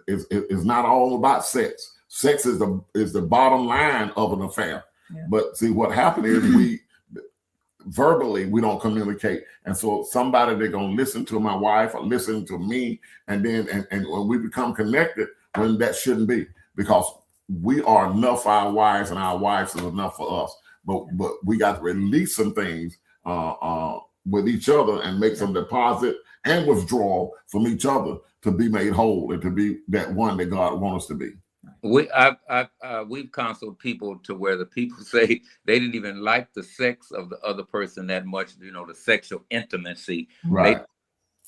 is not all about sex. Sex is the bottom line of an affair. Yeah. But see, what happened is verbally we don't communicate, and so somebody they're gonna listen to my wife or listen to me, and then and when we become connected, when that shouldn't be, because we are enough for our wives and our wives is enough for us. But we got to release some things with each other and make some deposit and withdrawal from each other to be made whole and to be that one that God wants us to be. We've counseled people to where the people say they didn't even like the sex of the other person that much, you know, the sexual intimacy, Right?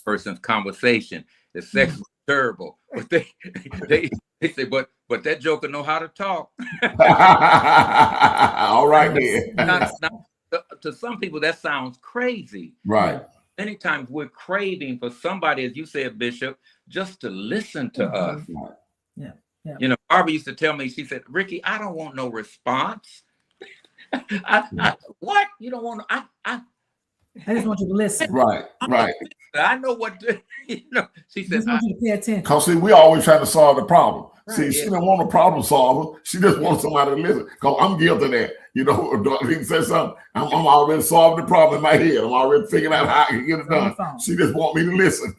Person's conversation, the sex was terrible, but they say, but that joker know how to talk. All right, then. To some people that sounds crazy, Right? Many times we're craving for somebody, as you said, Bishop, just to listen to us. Right. Yeah. Yeah. You know, Barbara used to tell me, she said, Ricky, I don't want no response. What? You don't want to, I just want you to listen. Right. I know what to, you know. She I said, just want you to pay attention. Because see, we always trying to solve the problem. Right, See, she don't want a problem solver. She just wants somebody to listen. Because I'm guilty of that. You know, he said something. I'm already solving the problem in my head. I'm already figuring out how I can get it done. She just want me to listen.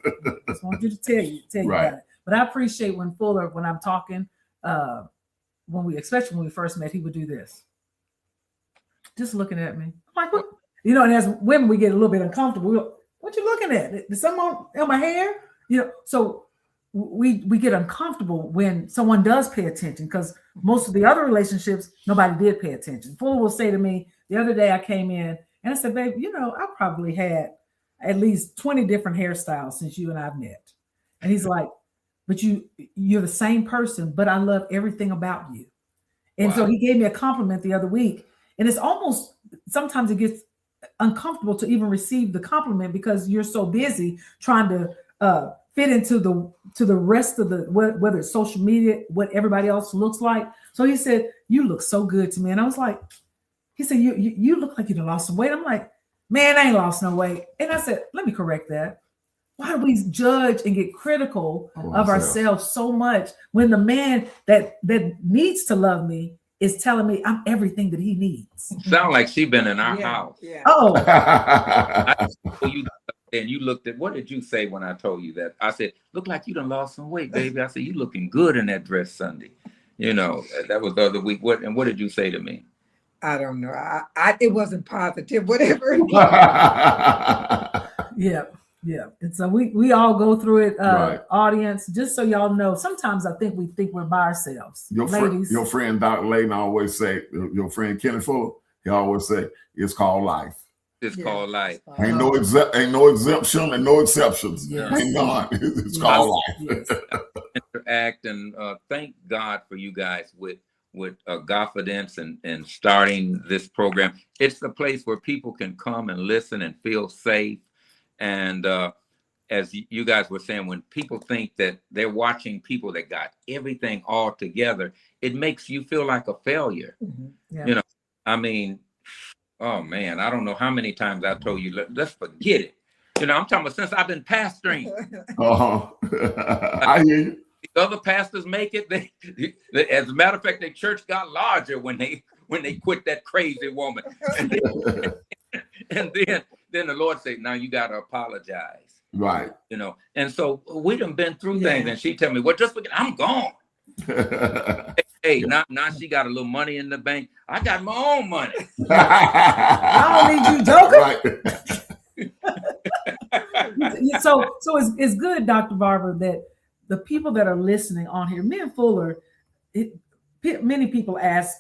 Just want you to tell you right. about it. But I appreciate when Fuller, when I'm talking, especially when we first met, he would do this. Just looking at me. I'm like, what? You know, and as women, we get a little bit uncomfortable. We go, what you looking at? Is someone on my hair? You know, so we get uncomfortable when someone does pay attention, because most of the other relationships, nobody did pay attention. Fuller will say to me, the other day I came in and I said, babe, you know, I probably had at least 20 different hairstyles since you and I've met. And he's like, but you're the same person, but I love everything about you. And wow. So he gave me a compliment the other week, and it's almost, sometimes it gets uncomfortable to even receive the compliment because you're so busy trying to fit into the rest of the, whether it's social media, what everybody else looks like. So he said, you look so good to me. And I was like, he said, you look like you done lost some weight. I'm like, man, I ain't lost no weight. And I said, let me correct that. Why do we judge and get critical of ourselves so much when the man that needs to love me is telling me I'm everything that he needs? Sound like she been in our house. Yeah. Oh. And you looked at, what did you say when I told you that? I said, look like you done lost some weight, baby. I said, you looking good in that dress Sunday. You know, that was the other week. What did you say to me? I don't know. It wasn't positive, whatever. Yeah. And so we all go through it, right. Audience, just so y'all know, sometimes I think we think we're by ourselves. Your friend Dr. Layton always say, your friend Kenny Fuller, he always say, it's called life. It's called life. Ain't no exemption and no exceptions. Yes. Ain't none. It's called life. Yes. Interact and thank God for you guys with GodFidence and starting this program. It's the place where people can come and listen and feel safe. And as you guys were saying, when people think that they're watching people that got everything all together, it makes you feel like a failure. Mm-hmm. Yeah. You know, I mean, oh man, I don't know how many times I told you, let's forget it. You know, I'm talking about since I've been pastoring. I hear you. The other pastors make it. They, as a matter of fact, their church got larger when they quit that crazy woman. And then the Lord said, now you got to apologize. Right. You know, and so we done been through things, and she tell me, well, just forget, I'm gone. Hey, now she got a little money in the bank. I got my own money. I don't need you, Joker. Right. So it's good, Dr. Barber, that the people that are listening on here, me and Fuller, many people ask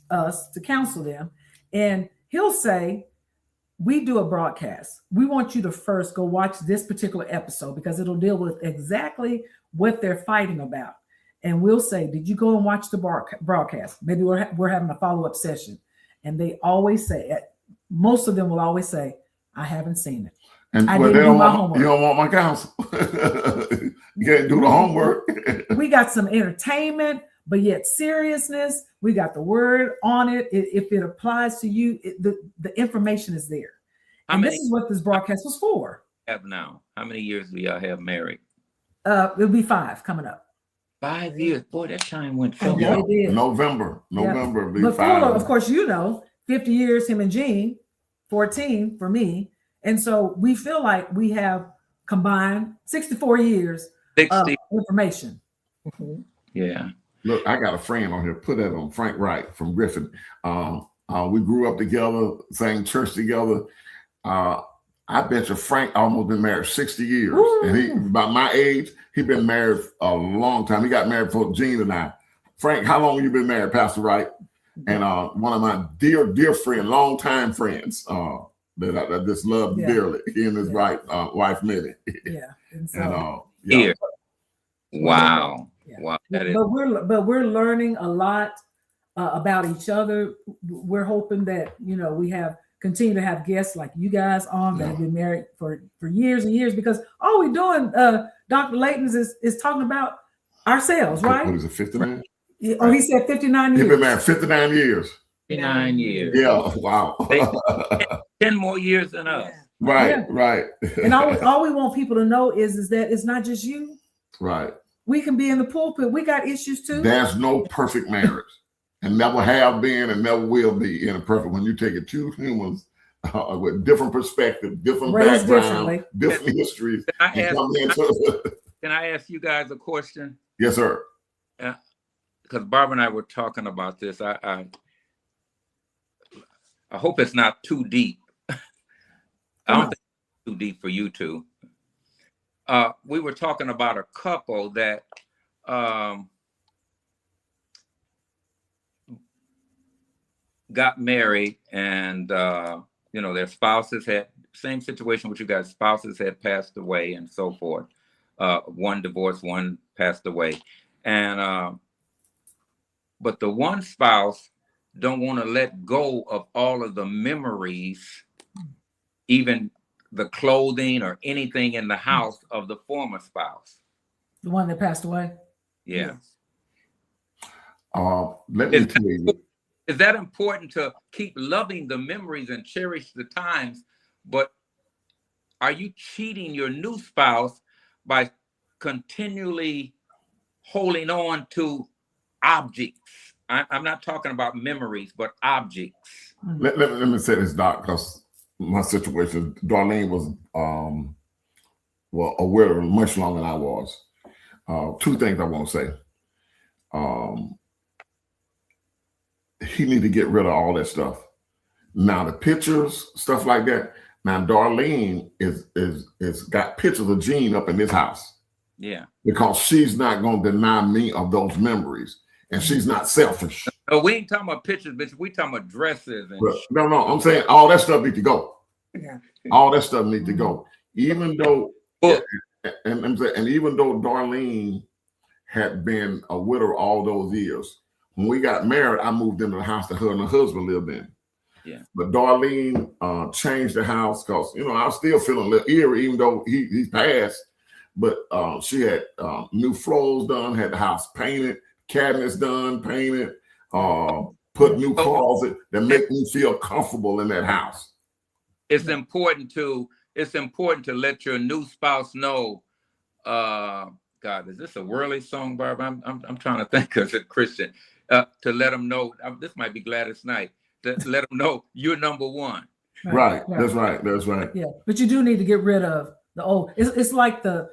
us to counsel them, and he'll say, we do a broadcast. We want you to first go watch this particular episode because it'll deal with exactly what they're fighting about. And we'll say, did you go and watch the broadcast? Maybe we're having a follow-up session. And they always say, most of them will always say, I haven't seen it. And I didn't do my homework. You don't want my counsel. You can't do the homework. We got some entertainment, but yet seriousness. We got the word on it. If it applies to you, the information is there. And this is what this broadcast was for. Have now? How many years do y'all have married? It'll be 5 coming up. 5 years. Boy, that time went so Yeah, well. November Yeah. be But 5. Fuller, of course, 50 years, him and Jean, 14 for me. And so we feel like we have combined 64 years 60. of information. Yeah. Look, I got a friend on here. Put that on, Frank Wright from Griffin. We grew up together, sang church together. I bet you Frank almost been married 60 years. Ooh. And he, about my age, he been married a long time. He got married before Jean and I. Frank, how long have you been married, Pastor Wright? And one of my dear friend, longtime friends that I just love dearly. He and his wife Minnie. Yeah. And so, Here. Wow. yeah. Wow. That is, but we're learning a lot about each other. We're hoping that we continue to have guests like you guys on that have been married for years and years, because all we're doing, Dr. Layton's is talking about ourselves, right? What is it, 59? Oh, he said 59 years. He's been married 59 years. 59 years. Yeah, wow. 10 more years than us. Right, Yeah. right. And all we want people to know is that it's not just you. Right. We can be in the pulpit. We got issues too. There's no perfect marriage, and never have been, and never will be in a perfect. When you take it 2 humans with different perspectives, different Raised backgrounds, different histories, Can I ask you guys a question? Yes, sir. Because Barbara and I were talking about this. I hope it's not too deep. I don't think it's too deep for you two. We were talking about a couple that got married, and their spouses had same situation with you guys. Spouses had passed away and so forth. One divorced, one passed away, and but the one spouse don't want to let go of all of the memories, even the clothing or anything in the house of the former spouse. The one that passed away. Yeah. Let me tell you. Is that important to keep loving the memories and cherish the times? But are you cheating your new spouse by continually holding on to objects? I'm not talking about memories, but objects. Let me say this, Doc, because my situation, Darlene was a widow much longer than I was. 2 things I want to say. He need to get rid of all that stuff. Now the pictures, stuff like that. Now Darlene is got pictures of Jean up in this house. Yeah. Because she's not going to deny me of those memories, and she's not selfish. No, we ain't talking about pictures, bitch. We talking about dresses and no. I'm saying all that stuff needs to go. Yeah. All that stuff needs to go. Even though, and even though Darlene had been a widow all those years, when we got married, I moved into the house that her and her husband lived in. Yeah. But Darlene changed the house because I was still feeling a little eerie, even though he passed. But she had new floors done, had the house painted, cabinets done, painted, put new closet that make me feel comfortable in that house. It's important to let your new spouse know. God, is this a worldly song, Barb? I'm trying to think because it's Christian. To let them know, this might be Gladys Knight. To let them know you're number one. Right. That's right. That's right. Yeah, but you do need to get rid of the old. It's like the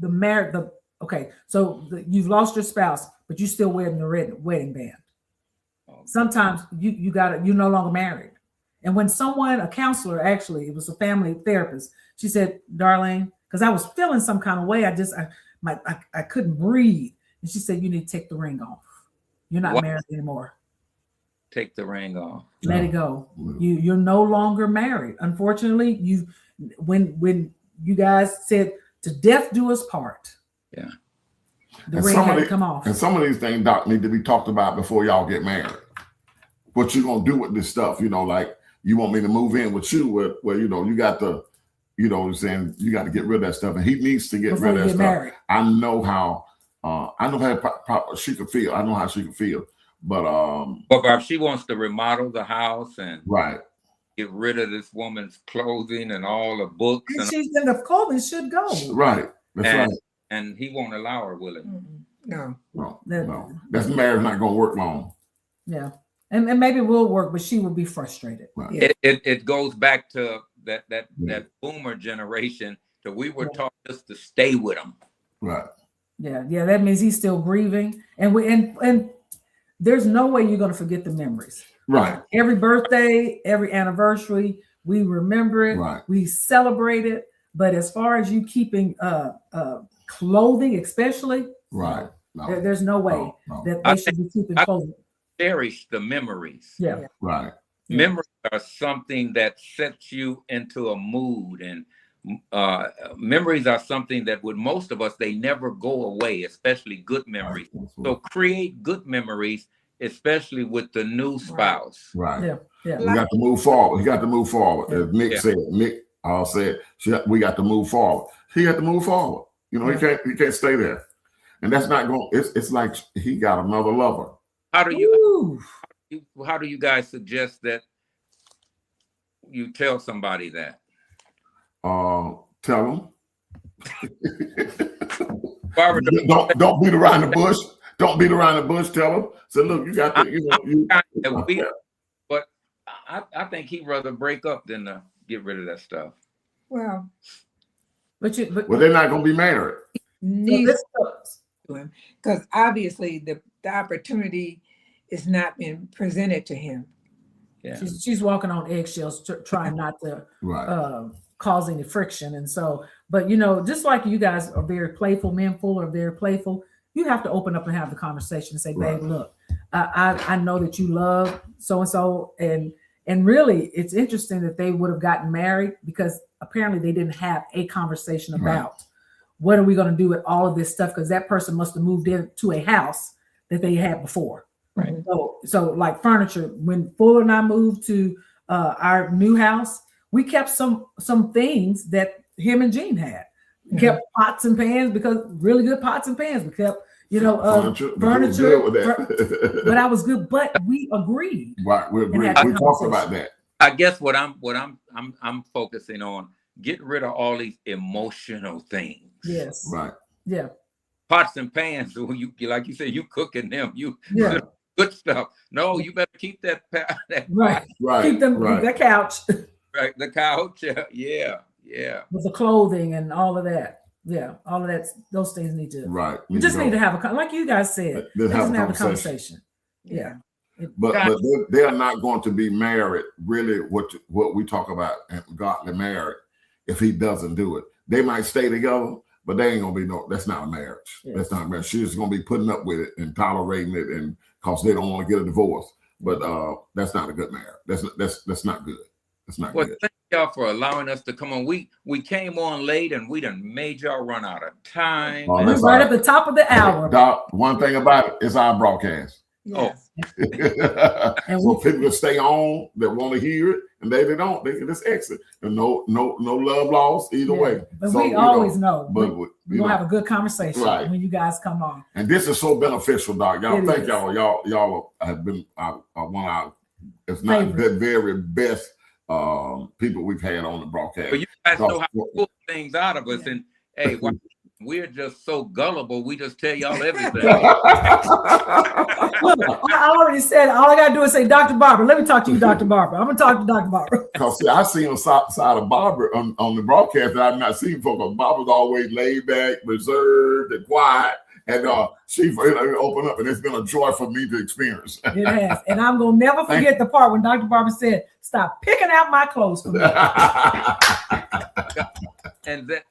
married. You've lost your spouse, but you still wearing the wedding band. Sometimes you're no longer married. And when a counselor, actually, it was a family therapist, she said, Darlene, because I was feeling some kind of way, I couldn't breathe. And she said, you need to take the ring off. You're not married anymore. Take the ring off. Let it go. You're no longer married. Unfortunately, when you guys said to death do us part. Yeah. The ring had to come off. And some of these things, Doc, need to be talked about before y'all get married. What you gonna do with this stuff? Like you want me to move in with you where you got to, what I'm saying, you got to get rid of that stuff. And he needs to get rid of that stuff. Married. I know how I know how she could feel. I know how she could feel. But But if she wants to remodel the house and right, get rid of this woman's clothing and all the books, and the clothing should go. Right. That's right. And he won't allow her, will he? No. No. That's marriage not gonna work long. Yeah. And maybe it will work, but she will be frustrated. Right. Yeah. It goes back to that boomer generation that we were taught just to stay with them. Right. Yeah. That means he's still grieving. And there's no way you're gonna forget the memories. Right. Every birthday, every anniversary, we remember it, right. We celebrate it. But as far as you keeping clothing, especially, right. No. There's no way that they should be keeping clothing. Cherish the memories. Yeah. Right. Memories are something that sets you into a mood, and memories are something that with most of us, they never go away, especially good memories. Right. So create good memories, especially with the new spouse. Right. Yeah. We got to move forward. As Mick said, we got to move forward. He got to move forward. You know, he can't stay there. And that's not going, it's like he got another lover. How do you guys suggest that you tell somebody that? Tell them. Barbara, don't beat around the bush. Don't beat around the bush. Tell them. Say, look, you got to. But I think he'd rather break up than to get rid of that stuff. Well, but they're not going to be married. Because obviously the opportunity is not being presented to him. Yeah, she's walking on eggshells, trying not to cause any friction. And so, but just like you guys are very playful, men full are very playful. You have to open up and have the conversation and say, babe, look, I know that you love so and so, and really, it's interesting that they would have gotten married because apparently they didn't have a conversation about what are we going to do with all of this stuff, because that person must have moved into a house that they had before. Right. So like furniture, when Fuller and I moved to our new house, we kept some things that him and Jean had. We kept pots and pans, because really good pots and pans. We kept, furniture. But I was good. But we agreed. Right, we agreed. We talked about that. I guess what I'm focusing on, get rid of all these emotional things. Yes. Right. Yeah. pots and pans. So you, like you said, you cooking them. You good stuff. No, you better keep that right. Keep them the couch. Right, the couch. Yeah. With the clothing and all of that. Yeah, all of that. Those things need to. Right. You just need to have like you guys said. Just have a conversation. Yeah. But they are not going to be married. Really, what we talk about and godly married, if he doesn't do it, they might stay together, but they ain't gonna be that's not a marriage. Yeah. That's not a marriage. She's gonna be putting up with it and tolerating it, and because they don't want to get a divorce. But that's not a good marriage. That's not good. That's not good. Thank y'all for allowing us to come on. We came on late and we done made y'all run out of time. That's right at the top of the hour. Doc, one thing about it, it's our broadcast. Yes. And so people can stay on that want to hear it, and they don't. They can just exit, and no love lost either way. But so, we always know. But we gonna have a good conversation when you guys come on. And this is so beneficial, Doc. Y'all, thank y'all. Y'all have been one of our, if not the very best people we've had on the broadcast. But you guys know how to pull things out of us, and hey. We're just so gullible. We just tell y'all everything. Look, I already said all I gotta do is say, Dr. Barber. Let me talk to you, Dr. Barber. I'm gonna talk to Dr. Barber. Because I seen on side of Barber on the broadcast that I've not seen before. Because Barber's always laid back, reserved, and quiet. And she opened up, and it's been a joy for me to experience. It has, and I'm gonna never forget the part when Dr. Barber said, "Stop picking out my clothes for me." And that.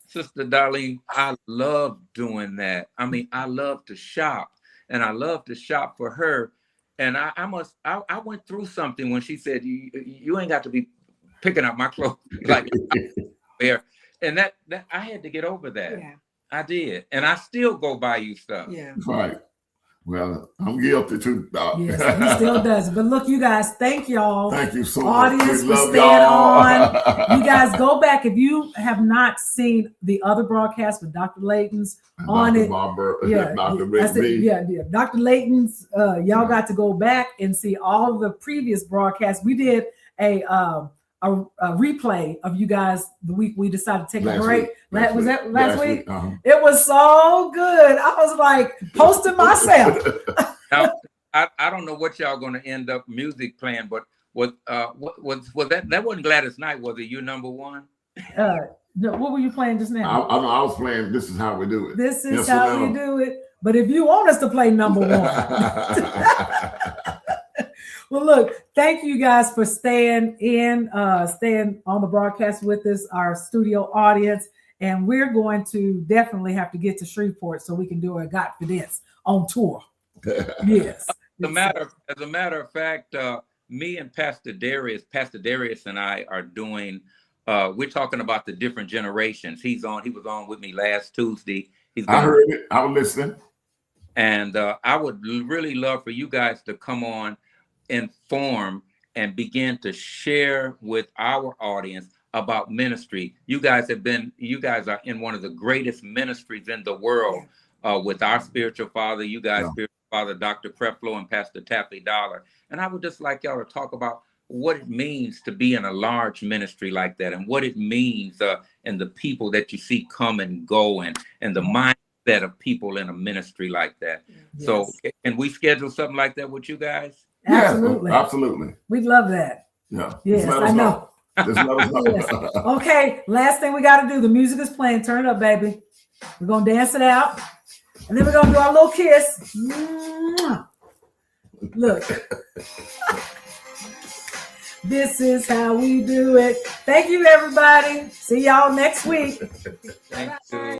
Sister Darlene, I love doing that. I mean, I love to shop, and I love to shop for her. And I went through something when she said, "You ain't got to be picking up my clothes like there." And that I had to get over that. Yeah. I did, and I still go buy you stuff. Yeah, right. Well, I'm guilty too. Yes, he still does. But look, you guys, thank y'all. Thank you so much. Audience We for love staying y'all. on. You guys go back if you have not seen the other broadcast with Dr. Layton's on Dr. it. Barber, Yeah, Dr. that's it. Rick B. Yeah. Dr. Layton's. Y'all got to go back and see all of the previous broadcasts. We did a replay of you guys the week we decided to take a break. Was that last week? Uh-huh. It was so good. I was like posting myself. Now, I don't know what y'all going to end up music playing, but was that wasn't Gladys Knight, was it? You number one? No, what were you playing just now? I was playing This Is How We Do It. This is how we do it. But if you want us to play number one. Well, look, thank you guys for staying on the broadcast with us, our studio audience. And we're going to definitely have to get to Shreveport so we can do a GodFidence on tour. Yes. As a matter of fact, me and Pastor Darius and I are doing, we're talking about the different generations. He was on with me last Tuesday. I heard it. I was listening. And I would really love for you guys to come on, inform, and begin to share with our audience about ministry. You guys are in one of the greatest ministries in the world with our spiritual father, you guys, spiritual father, Dr. Creflo and Pastor Tapley Dollar. And I would just like y'all to talk about what it means to be in a large ministry like that, and what it means and the people that you see come and go, and the mindset of people in a ministry like that. Yes. So can we schedule something like that with you guys? Absolutely. Yeah, absolutely. We'd love that. Yeah. Yes, I know. Just let us know. Yes. Okay, last thing we got to do. The music is playing. Turn it up, baby. We're going to dance it out. And then we're going to do our little kiss. Look. This is how we do it. Thank you, everybody. See y'all next week. Thank you.